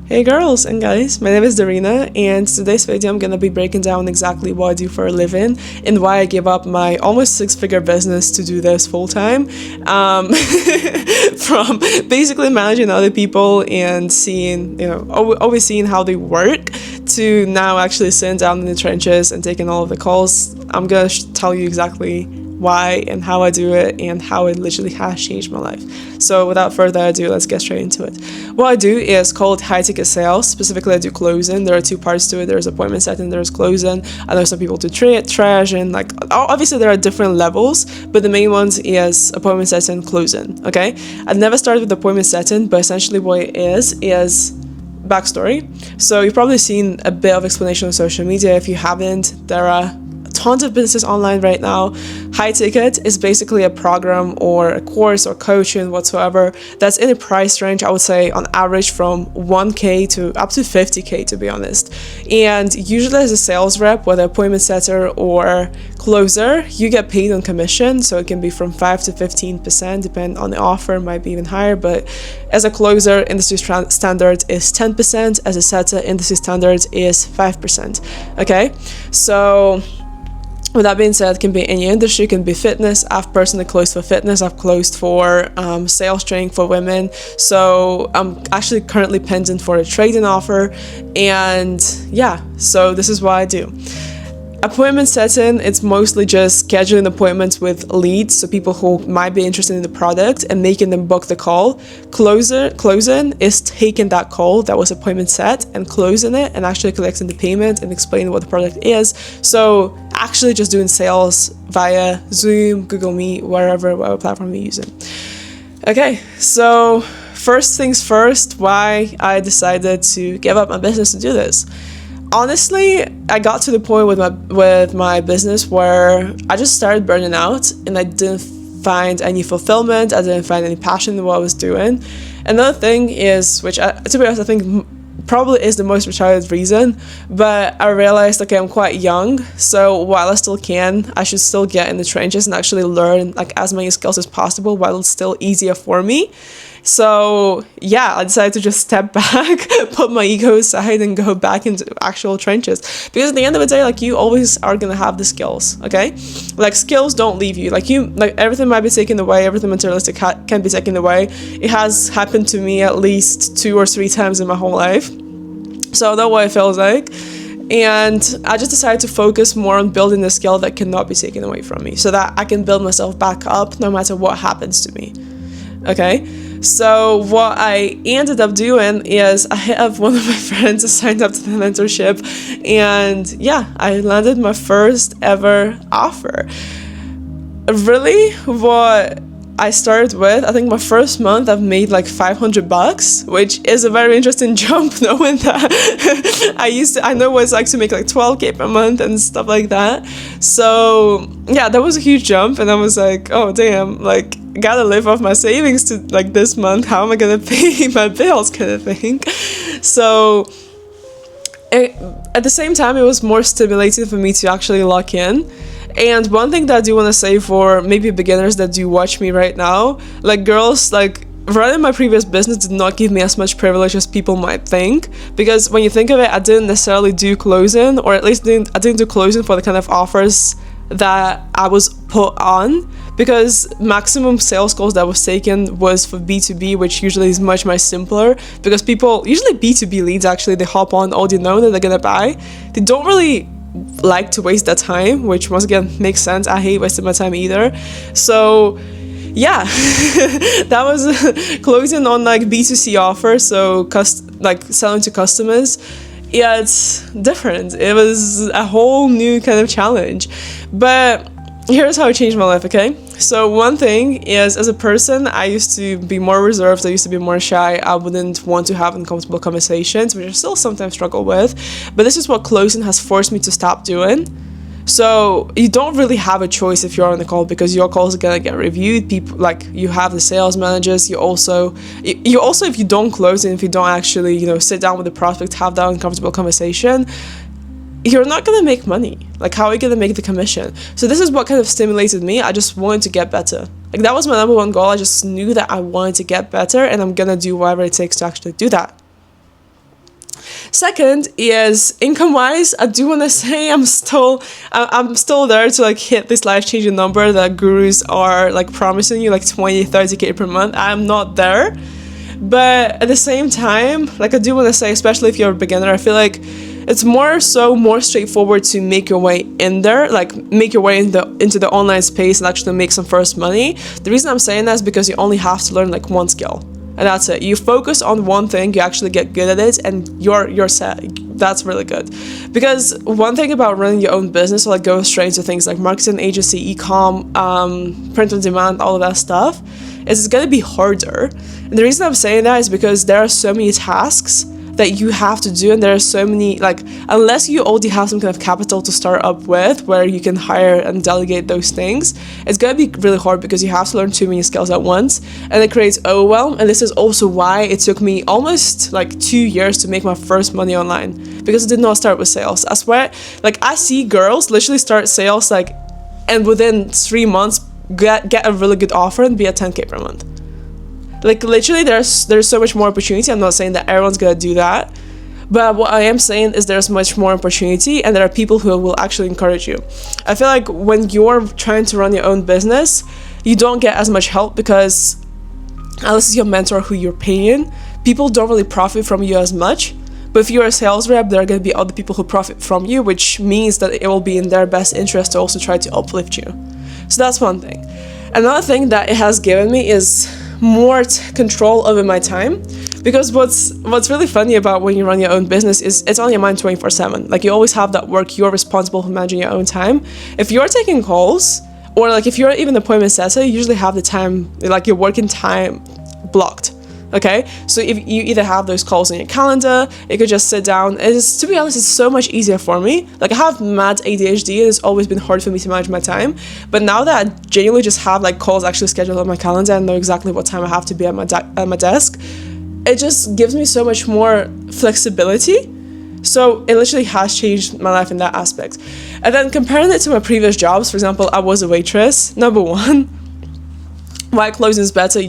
Hey girls and guys, my name is Darina, and today's video I'm gonna be breaking down exactly what I do for a living and why I gave up my almost six-figure business to do this full-time. From basically managing other people and seeing, always seeing how they work, to now actually sitting down in the trenches and taking all of the calls. I'm gonna tell you exactly why and how I do it and how it literally has changed my life. So without further ado, let's get straight into it. What I do is called high ticket sales. Specifically, I do closing. There are two parts to it. There's appointment setting, there's closing. I know some people do trash and obviously there are different levels, but the main ones is appointment setting, closing. Okay, I've never started with appointment setting, but essentially what it is backstory. So you've probably seen a bit of explanation on social media. If you haven't, there are tons of businesses online right now. High ticket is basically a program or a course or coaching whatsoever that's in a price range, I would say on average from 1K to up to 50K, to be honest. And usually as a sales rep, whether appointment setter or closer, you get paid on commission. So it can be from 5 to 15%, depending on the offer, might be even higher. But as a closer, industry standard is 10%. As a setter, industry standard is 5%. Okay, so with that being said, it can be any industry, it can be fitness. I've personally closed for fitness. I've closed for sales training for women. So I'm actually currently pending for a trading offer. And yeah, so this is what I do. Appointment setting, it's mostly just scheduling appointments with leads, so people who might be interested in the product, and making them book the call. Closing is taking that call that was appointment set and closing it and actually collecting the payment and explaining what the product is. So actually just doing sales via Zoom, Google Meet, whatever platform you're using. Okay, so first things first, why I decided to give up my business to do this. Honestly, I got to the point with my business where I just started burning out and I didn't find any fulfillment. I didn't find any passion in what I was doing. Another thing is, which to be honest, I think probably is the most retarded reason, but I realized, okay, I'm quite young, so while I still can, I should still get in the trenches and actually learn as many skills as possible while it's still easier for me. So yeah, I decided to just step back, put my ego aside and go back into actual trenches. Because at the end of the day, you always are gonna have the skills, okay? Skills don't leave you. Everything might be taken away, everything materialistic can be taken away. It has happened to me at least 2 or 3 times in my whole life. So that's what it feels like. And I just decided to focus more on building the skill that cannot be taken away from me, so that I can build myself back up no matter what happens to me. Okay, so what I ended up doing is I have one of my friends who signed up to the mentorship, and yeah, I landed my first ever offer. Really, what I started with, I think my first month I've made $500, which is a very interesting jump, knowing that I know what it's like to make 12K per month and stuff like that. So yeah, that was a huge jump, and I was like, oh damn, gotta live off my savings to this month. How am I gonna pay my bills, kind of thing. So at the same time, it was more stimulating for me to actually lock in. And one thing that I do want to say for maybe beginners that do watch me right now, girls, running my previous business did not give me as much privilege as people might think, because when you think of it, I didn't necessarily do closing, or at least I didn't do closing for the kind of offers that I was put on, because maximum sales calls that was taken was for B2B, which usually is much simpler, because people, usually B2B leads, actually, they hop on, already know that they're gonna buy. They don't really like to waste their time, which once again makes sense. I hate wasting my time either. So yeah, that was closing on B2C offers, so selling to customers. Yeah, it's different. It was a whole new kind of challenge. But here's how it changed my life, okay? So one thing is, as a person, I used to be more reserved. I used to be more shy. I wouldn't want to have uncomfortable conversations, which I still sometimes struggle with. But this is what closing has forced me to stop doing. So you don't really have a choice if you're on the call, because your calls are gonna get reviewed. People, you have the sales managers. You also if you don't close and if you don't actually sit down with the prospect, have that uncomfortable conversation, you're not gonna make money. How are you gonna make the commission? So this is what kind of stimulated me. I just wanted to get better. That was my number one goal. I just knew that I wanted to get better, and I'm gonna do whatever it takes to actually do that. Second is income wise, I do want to say I'm still there to like hit this life changing number that gurus are like promising you, like 20-30k per month. I'm not there, but at the same time, like I do want to say, especially if you're a beginner, I feel like it's more straightforward to make your way in there, like make your way into the online space and actually make some first money. The reason I'm saying that is because you only have to learn like one skill. And that's it. You focus on one thing, you actually get good at it, and you're set. That's really good. Because one thing about running your own business, or like going straight into things like marketing agency, e-com, print on demand, all of that stuff, is it's gonna be harder. And the reason I'm saying that is because there are so many tasks that you have to do, and there are so many, like, unless you already have some kind of capital to start up with where you can hire and delegate those things, it's gonna be really hard because you have to learn too many skills at once, and it creates overwhelm. And this is also why it took me almost like 2 years to make my first money online, because I did not start with sales. I swear, like, I see girls literally start sales like, and within 3 months get a really good offer and be at 10k per month. Like, literally, there's so much more opportunity. I'm not saying that everyone's gonna do that, but what I am saying is there's much more opportunity, and there are people who will actually encourage you. I feel like when you're trying to run your own business, you don't get as much help because unless it's your mentor who you're paying, people don't really profit from you as much. But if you're a sales rep, there are going to be other people who profit from you, which means that it will be in their best interest to also try to uplift you. So that's one thing. Another thing that it has given me is more control over my time, because what's really funny about when you run your own business is it's on your mind 24/7. Like, you always have that work. You're responsible for managing your own time. If you're taking calls, or like if you're even an appointment setter, you usually have the time, like your working time blocked. Okay, so if you either have those calls on your calendar, you could just sit down. To be honest, it's so much easier for me. Like, I have mad ADHD, and it's always been hard for me to manage my time. But now that I genuinely just have like calls actually scheduled on my calendar and know exactly what time I have to be at my desk, it just gives me so much more flexibility. So it literally has changed my life in that aspect. And then comparing it to my previous jobs, for example, I was a waitress. Number one, why closing is better,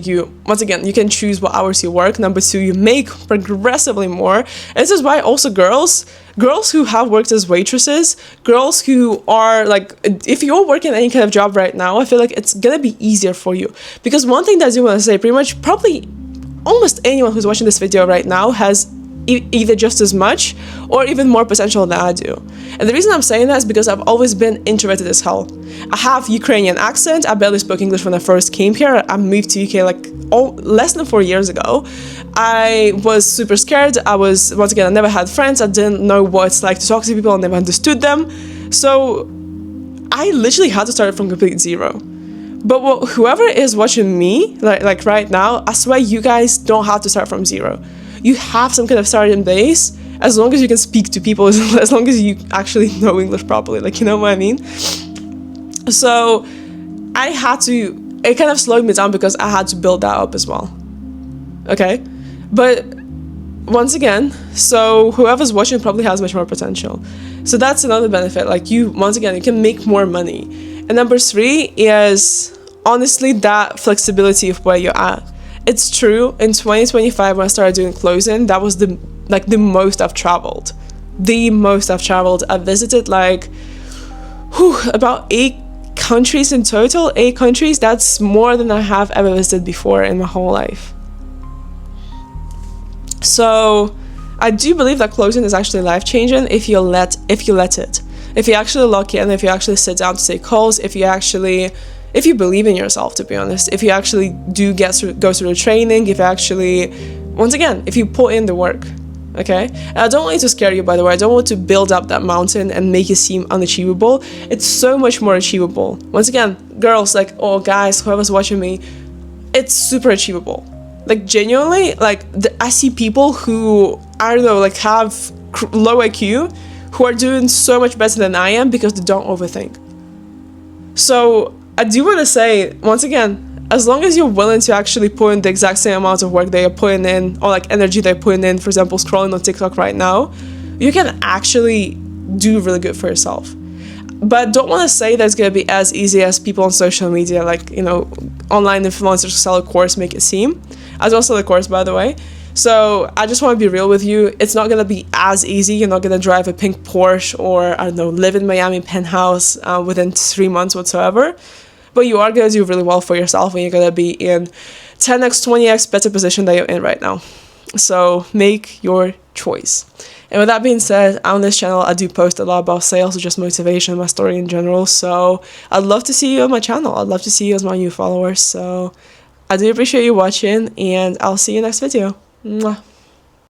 once again, you can choose what hours you work. Number two, you make progressively more. And this is why also girls who have worked as waitresses, girls who are like, if you're working any kind of job right now, I feel like it's gonna be easier for you. Because one thing that I do want to say, pretty much probably almost anyone who's watching this video right now has either just as much or even more potential than I do. And the reason I'm saying that is because I've always been introverted as hell. I have Ukrainian accent. I barely spoke English when I first came here. I moved to UK like less than 4 years ago. I was super scared. Once again, I never had friends. I didn't know what it's like to talk to people. I never understood them. So I literally had to start from complete zero. But whoever is watching me, like right now, I swear you guys don't have to start from zero. You have some kind of starting base, as long as you can speak to people, as long as you actually know English properly, like, you know what I mean? So it kind of slowed me down because I had to build that up as well. Okay? But once again, so whoever's watching probably has much more potential. So that's another benefit. Like, once again, you can make more money. And number three is honestly that flexibility of where you're at. It's true, in 2025 when I started doing closing, that was the most I've traveled. The most I've traveled. I visited like about 8 countries in total. 8 countries. That's more than I have ever visited before in my whole life. So I do believe that closing is actually life-changing if you let it. If you actually lock in, if you actually sit down to take calls, if you believe in yourself, to be honest, if you actually do go through the training, if you actually, once again, if you put in the work, okay? And I don't want it to scare you, by the way. I don't want to build up that mountain and make it seem unachievable. It's so much more achievable. Once again, girls, like, or guys, whoever's watching me, it's super achievable. Like, genuinely, like, I see people who, I don't know, like, have low IQ, who are doing so much better than I am because they don't overthink. So I do want to say, once again, as long as you're willing to actually put in the exact same amount of work that you're putting in, or like energy they're putting in, for example, scrolling on TikTok right now, you can actually do really good for yourself. But don't want to say that it's going to be as easy as people on social media, like, you know, online influencers who sell a course make it seem. I don't sell a course, by the way. So I just want to be real with you. It's not going to be as easy. You're not going to drive a pink Porsche or, I don't know, live in Miami penthouse within 3 months whatsoever. But you are going to do really well for yourself, and you're going to be in 10x, 20x better position that you're in right now. So make your choice. And with that being said, on this channel, I do post a lot about sales or just motivation, my story in general. So I'd love to see you on my channel. I'd love to see you as my new followers. So I do appreciate you watching, and I'll see you next video. Mwah.